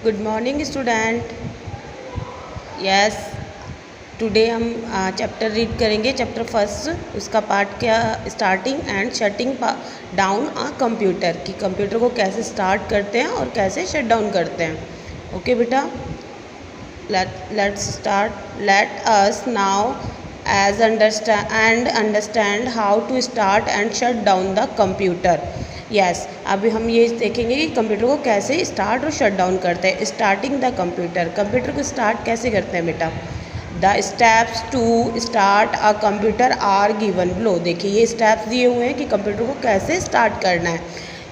Good morning student. Yes, today हम chapter read करेंगे, chapter first. उसका पार्ट क्या, starting and shutting down a computer, कि computer को कैसे स्टार्ट करते हैं और कैसे शट डाउन करते हैं। ओके बेटा, let's start. Let us now understand how to start and shut down the computer. Yes, अभी हम ये देखेंगे कि कंप्यूटर को कैसे स्टार्ट और शट डाउन करते हैं। स्टार्टिंग द कंप्यूटर, कंप्यूटर को स्टार्ट कैसे करते हैं बेटा। The steps to start a computer are given below. देखिए ये स्टेप्स दिए हुए हैं कि कंप्यूटर को कैसे स्टार्ट करना है।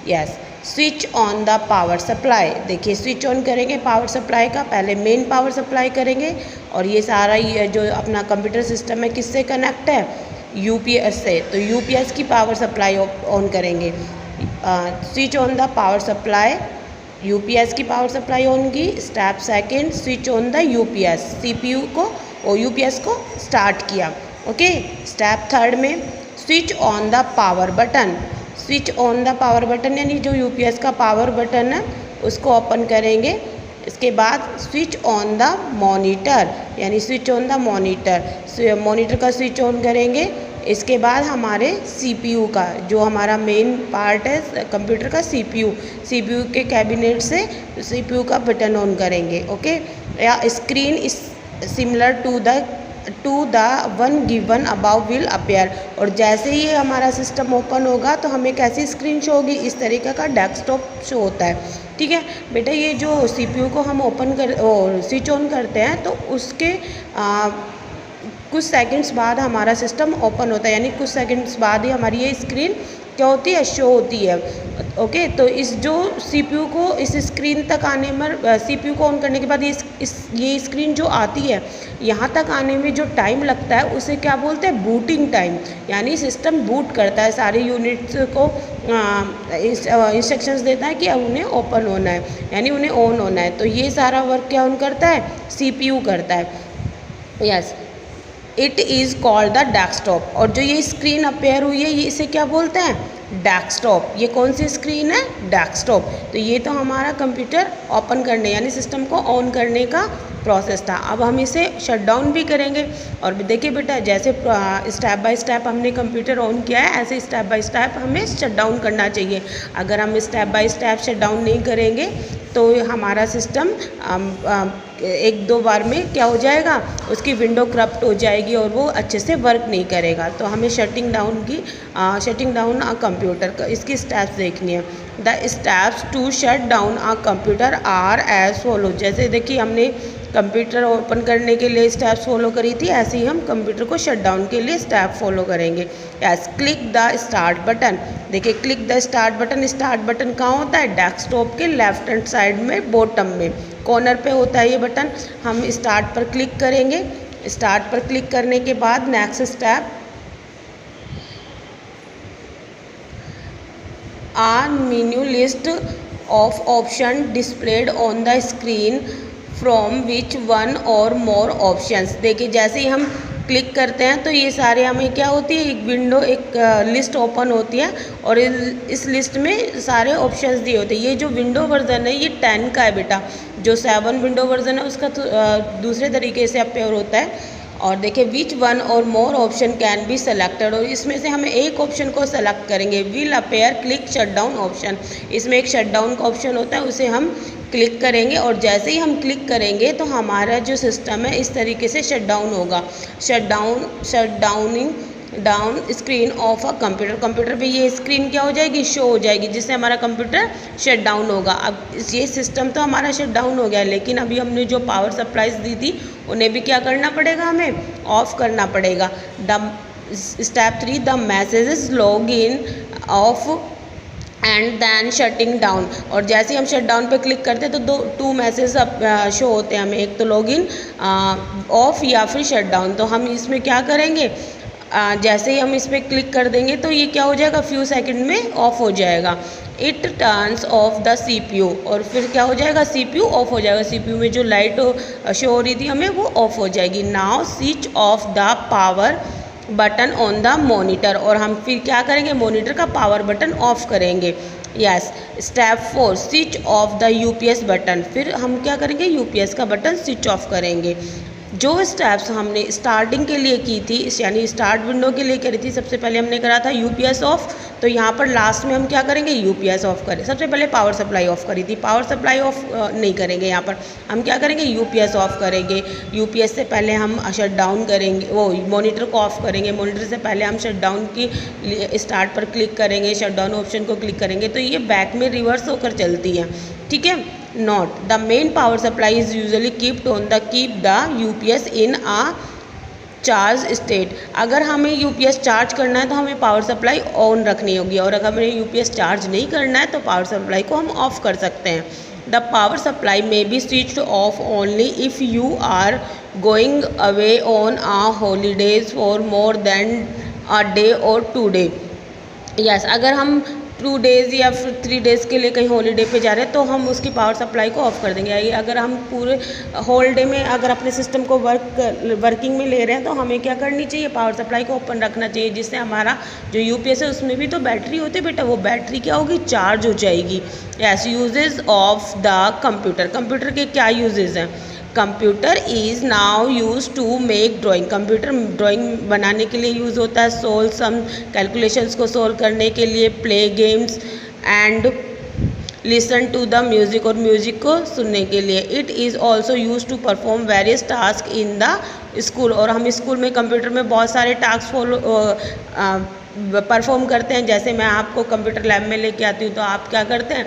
Yes, switch on the power supply. देखिए स्विच ऑन करेंगे पावर सप्लाई का, पहले मेन पावर सप्लाई करेंगे और ये सारा ये जो अपना कंप्यूटर सिस्टम है किससे कनेक्ट है, यूपीएस से, तो यूपीएस की पावर सप्लाई ऑन करेंगे। Switch on the power supply, UPS की पावर सप्लाई ऑन की। Step second, switch on the UPS, CPU को और यूपीएस को स्टार्ट किया। ओके, स्टेप थर्ड में switch on the power button. Switch on the power button यानी जो UPS का पावर बटन है उसको ओपन करेंगे। इसके बाद स्विच ऑन द मॉनिटर, यानी switch on the monitor, monitor का स्विच ऑन करेंगे। इसके बाद हमारे सीपीयू का, जो हमारा मेन पार्ट है कंप्यूटर का, सीपीयू के कैबिनेट से सीपीयू का बटन ऑन करेंगे। ओके, या screen is similar to the one given above will appear. और जैसे ही हमारा सिस्टम ओपन होगा तो हमें कैसी स्क्रीन शो होगी, इस तरीके का डेस्कटॉप शो होता है। ठीक है बेटा, ये जो सीपीयू को हम ओपन कर और स्विच ऑन करते हैं तो उसके कुछ सेकंड्स बाद हमारा सिस्टम ओपन होता है, यानी कुछ सेकंड्स बाद ही हमारी ये स्क्रीन क्या होती है, शो होती है। ओके, तो इस जो सीपीयू को इस स्क्रीन तक आने में, सीपीयू को ऑन करने के बाद ये स्क्रीन जो आती है यहाँ तक आने में जो टाइम लगता है उसे क्या बोलते हैं, बूटिंग टाइम। यानी सिस्टम बूट करता है, सारे यूनिट्स को इंस्ट्रक्शंस देता है कि अब उन्हें ओपन होना है, यानी उन्हें ऑन होना है। तो ये सारा वर्क क्या ऑन करता है, सीपीयू करता है। Yes, it is called the desktop. और जो ये स्क्रीन अपेयर हुई है ये इसे क्या बोलते हैं, डेस्कटॉप। ये कौन सी स्क्रीन है, डेस्कटॉप। तो ये तो हमारा कंप्यूटर ओपन करने यानी सिस्टम को ऑन करने का प्रोसेस था। अब हम इसे शट डाउन भी करेंगे। और देखिए बेटा, जैसे स्टेप बाय स्टेप हमने कंप्यूटर ऑन किया है, ऐसे स्टेप बाय स्टेप हमें शट डाउन करना चाहिए। अगर हम step by step shut down नहीं करेंगे तो हमारा सिस्टम एक दो बार में क्या हो जाएगा, उसकी विंडो करप्ट हो जाएगी और वो अच्छे से वर्क नहीं करेगा। तो हमें शटिंग डाउन अ कंप्यूटर, इसकी स्टेप्स देखनी है। The steps to shut down a computer are as follow. जैसे देखिए हमने कंप्यूटर ओपन करने के लिए स्टेप्स फॉलो करी थी, ऐसे ही हम कंप्यूटर को शट डाउन के लिए स्टेप फॉलो करेंगे। Yes, click the start button. देखिए क्लिक द स्टार्ट बटन कहाँ होता है, डेस्कटॉप के लेफ्ट हैंड साइड में बॉटम में कॉर्नर पे होता है ये बटन। हम स्टार्ट पर क्लिक करेंगे। स्टार्ट पर क्लिक करने के बाद next step, a menu list of option displayed on the screen from which one or more options. देखिए जैसे ही हम क्लिक करते हैं तो ये सारे हमें क्या होती है, एक विंडो, एक लिस्ट ओपन होती है और इस लिस्ट में सारे ऑप्शंस दिए होते हैं। ये जो विंडो वर्जन है ये 10 का है बेटा, जो 7 विंडो वर्जन है उसका तो दूसरे तरीके से अपेयर होता है। और देखिए विच one or more option can be selected, और इसमें से हमें एक ऑप्शन को सेलेक्ट करेंगे। Will appear click shut down option, इसमें एक शट डाउन का ऑप्शन होता है, उसे हम क्लिक करेंगे और जैसे ही हम क्लिक करेंगे तो हमारा जो सिस्टम है इस तरीके से शट डाउन होगा। Down screen of a computer पे ये स्क्रीन क्या हो जाएगी, शो हो जाएगी, जिससे हमारा कंप्यूटर शट डाउन होगा। अब ये सिस्टम तो हमारा शट डाउन हो गया, लेकिन अभी हमने जो पावर सप्लाईज दी थी उन्हें भी क्या करना पड़ेगा, हमें ऑफ करना पड़ेगा। Step 3, the messages log in off and then shutting down. और जैसे ही हम शट डाउन पे क्लिक करते हैं तो टू मैसेज शो होते हैं हमें, एक तो लॉगिन ऑफ या फिर शट डाउन। तो हम इसमें क्या करेंगे, जैसे ही हम इस पर क्लिक कर देंगे तो ये क्या हो जाएगा, फ्यू सेकंड में ऑफ हो जाएगा। It turns of the CPU, और फिर क्या हो जाएगा, सीपीयू ऑफ हो जाएगा। सीपीयू में जो लाइट शो हो रही थी हमें वो ऑफ हो जाएगी। Now switch off the power button on the monitor, और हम फिर क्या करेंगे, मॉनिटर का पावर बटन ऑफ करेंगे। Yes. Step 4, switch off the UPS button. फिर हम क्या करेंगे, यूपीएस का बटन स्विच ऑफ करेंगे। जो स्टेप्स हमने स्टार्टिंग के लिए की थी, यानी स्टार्ट विंडो के लिए करी थी, सबसे पहले हमने करा था यूपीएस ऑफ, तो यहाँ पर लास्ट में हम क्या करेंगे, यूपीएस ऑफ करें। सबसे पहले पावर सप्लाई ऑफ करी थी, पावर सप्लाई ऑफ नहीं करेंगे, यहाँ पर हम क्या करेंगे, यूपीएस ऑफ करेंगे। यूपीएस से पहले हम शट डाउन करेंगे, वो मॉनिटर को ऑफ करेंगे। मॉनिटर से पहले हम शट डाउन की स्टार्ट पर क्लिक करेंगे, शट डाउन ऑप्शन को क्लिक करेंगे, तो ये बैक में रिवर्स होकर चलती है, ठीक है। Note the main power supply is usually keep the UPS in a charge state. अगर हमें यूपीएस चार्ज करना है तो हमें पावर सप्लाई ऑन रखनी होगी, और अगर हमें यूपीएस चार्ज नहीं करना है तो पावर सप्लाई को हम ऑफ कर सकते हैं। The power supply may be switched off only if you are going away on a holidays for more than a day or 2 day. Yes, अगर हम 2 डेज़ या फिर 3 डेज़ के लिए कहीं हॉलीडे पे जा रहे हैं तो हम उसकी पावर सप्लाई को ऑफ़ कर देंगे। अगर हम पूरे होल डे में अगर अपने सिस्टम को वर्किंग में ले रहे हैं तो हमें क्या करनी चाहिए, पावर सप्लाई को ओपन रखना चाहिए, जिससे हमारा जो यूपीएस है उसमें भी तो बैटरी होती है बेटा, वो बैटरी क्या होगी, चार्ज हो जाएगी। Yes. Uses of the computer. Computer के क्या यूजेस हैं। Computer is now use to make drawing. Computer drawing बनाने के लिए यूज़ होता है, सोल्व सम कैलकुलेशंस को सोल्व करने के लिए, play games and listen to the music, और म्यूज़िक को सुनने के लिए। It is also use to perform various task in the school. और हम स्कूल में कंप्यूटर में बहुत सारे टास्क परफॉर्म करते हैं। जैसे मैं आपको कंप्यूटर लैब में लेके आती हूँ तो आप क्या करते हैं,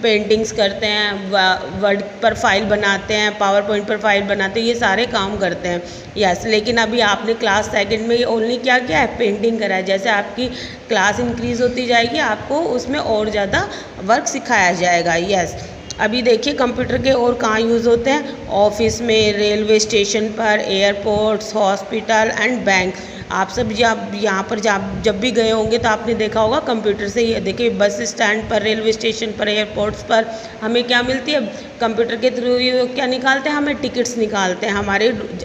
पेंटिंग्स करते हैं, वर्ड पर फाइल बनाते हैं, पावर पॉइंट पर फाइल बनाते हैं, ये सारे काम करते हैं। यस। लेकिन अभी आपने क्लास सेकंड में ओनली क्या किया है, पेंटिंग करा है। जैसे आपकी क्लास इंक्रीज़ होती जाएगी आपको उसमें और ज़्यादा वर्क सिखाया जाएगा। यस। अभी देखिए कंप्यूटर के और कहाँ यूज़ होते हैं, ऑफिस में, रेलवे स्टेशन पर, एयरपोर्ट्स, हॉस्पिटल एंड बैंक। आप सब जब यहाँ पर जब भी गए होंगे तो आपने देखा होगा कंप्यूटर से ही। देखिए बस स्टैंड पर, रेलवे स्टेशन पर, एयरपोर्ट्स पर हमें क्या मिलती है, कंप्यूटर के थ्रू क्या निकालते हैं, हमें टिकट्स निकालते हैं,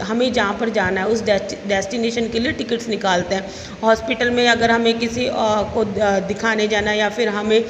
हमें जहाँ पर जाना है उस डेस्टिनेशन के लिए टिकट्स निकालते हैं। हॉस्पिटल में अगर हमें किसी को दिखाने जाना है या फिर हमें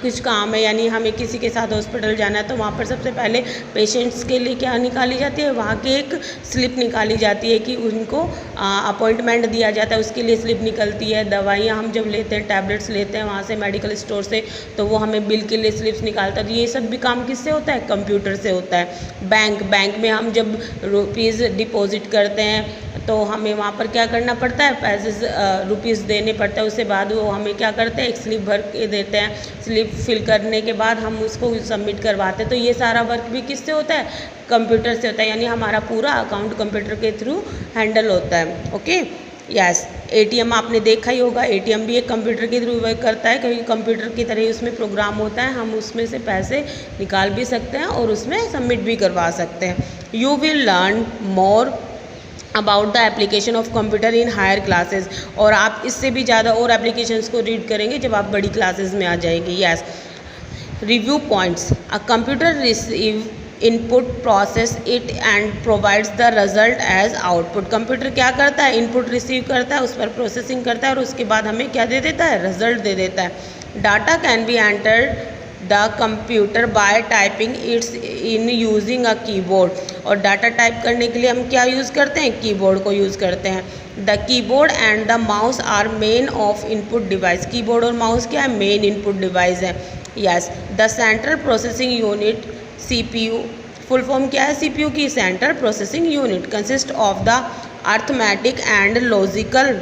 कुछ काम है, यानी हमें किसी के साथ हॉस्पिटल जाना है तो वहाँ पर सबसे पहले पेशेंट्स के लिए क्या निकाली जाती है, वहाँ की एक स्लिप निकाली जाती है कि उनको अपॉइंटमेंट दिया जाता है, उसके लिए स्लिप निकलती है। दवाइयाँ हम जब लेते हैं, टैबलेट्स लेते हैं वहाँ से मेडिकल स्टोर से, तो वो हमें बिल के लिए स्लिप्स निकालता है। तो ये सब भी काम किससे होता है, कंप्यूटर से होता है। बैंक में हम जब रुपीज़ डिपॉजिट करते हैं तो हमें वहाँ पर क्या करना पड़ता है, पैसे रुपीज़ देने पड़ता है। उसके बाद वो हमें क्या करते हैं, एक स्लिप भर के देते हैं। स्लिप फिल करने के बाद हम उसको सबमिट करवाते हैं। तो ये सारा वर्क भी किससे होता है, कंप्यूटर से होता है, यानी हमारा पूरा अकाउंट कंप्यूटर के थ्रू हैंडल होता है। ओके। यस। एटीएम आपने देखा ही होगा, एटीएम भी एक कंप्यूटर के थ्रू वर्क करता है, क्योंकि कंप्यूटर की तरह ही उसमें प्रोग्राम होता है, हम उसमें से पैसे निकाल भी सकते हैं और उसमें सबमिट भी करवा सकते हैं। You will learn more about the application of computer in higher classes, और आप इससे भी ज़्यादा और एप्लीकेशंस को रीड करेंगे जब आप बड़ी क्लासेस में आ जाएंगे। Yes. Review points. A computer receive input, process it and provides the result as output. Computer क्या करता है, इनपुट रिसीव करता है, उस पर प्रोसेसिंग करता है और उसके बाद हमें क्या दे देता है, रिजल्ट दे देता है। Data can be entered the computer bye typing it's in using a keyboard, और डाटा टाइप करने के लिए हम क्या यूज़ करते हैं, कीबोर्ड को यूज़ करते हैं। The keyboard and the mouse are main of input device. Keyboard और माउस क्या है, मेन इनपुट डिवाइस है। Yes. The central processing unit CPU, full form क्या है सीपीयू की, central processing unit, consist of the arithmetic and logical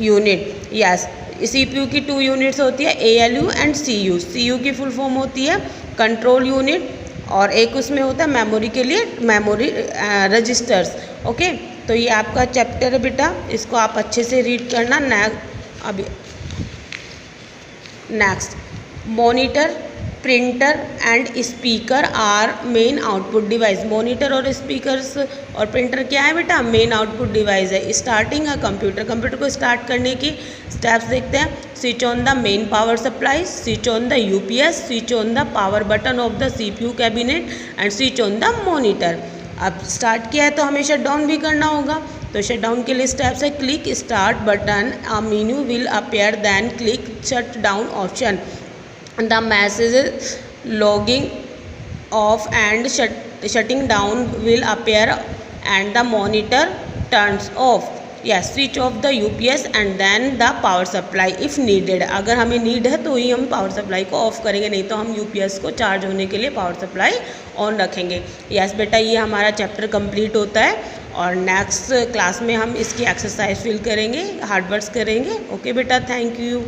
unit. Yes. CPU की 2 units होती है, एएलयू एंड सीयू। सीयू की फुल फॉर्म होती है कंट्रोल यूनिट, और एक उसमें होता है मेमोरी के लिए मेमोरी रजिस्टर्स। ओके। तो ये आपका चैप्टर है बेटा, इसको आप अच्छे से रीड करना। अभी next, monitor, printer and speaker are main output device. Monitor और स्पीकर्स और प्रिंटर क्या है बेटा, मेन आउटपुट डिवाइस है। स्टार्टिंग अ कंप्यूटर, कंप्यूटर को स्टार्ट करने की स्टेप्स देखते हैं। Switch on the main power supply, switch on the UPS, switch on the power button of the CPU cabinet and switch on the monitor. अब start किया है तो हमें शट डाउन भी करना होगा। तो शट डाउन के लिए स्टेप्स है, click start button, a menu will appear, then click shut down option, the message logging off and shutting down will appear and the monitor turns off. Yes, switch off the UPS and then the power supply if needed. अगर हमें need है तो ही हम power supply को of करेंगे, नहीं तो हम UPS को चार्ज होने के लिए पावर सप्लाई ऑन रखेंगे। यस बेटा, ये हमारा चैप्टर कंप्लीट होता है और नेक्स्ट क्लास में हम इसकी एक्सरसाइज फिल करेंगे, हार्ड वर्क्स करेंगे। ओके बेटा, थैंक यू।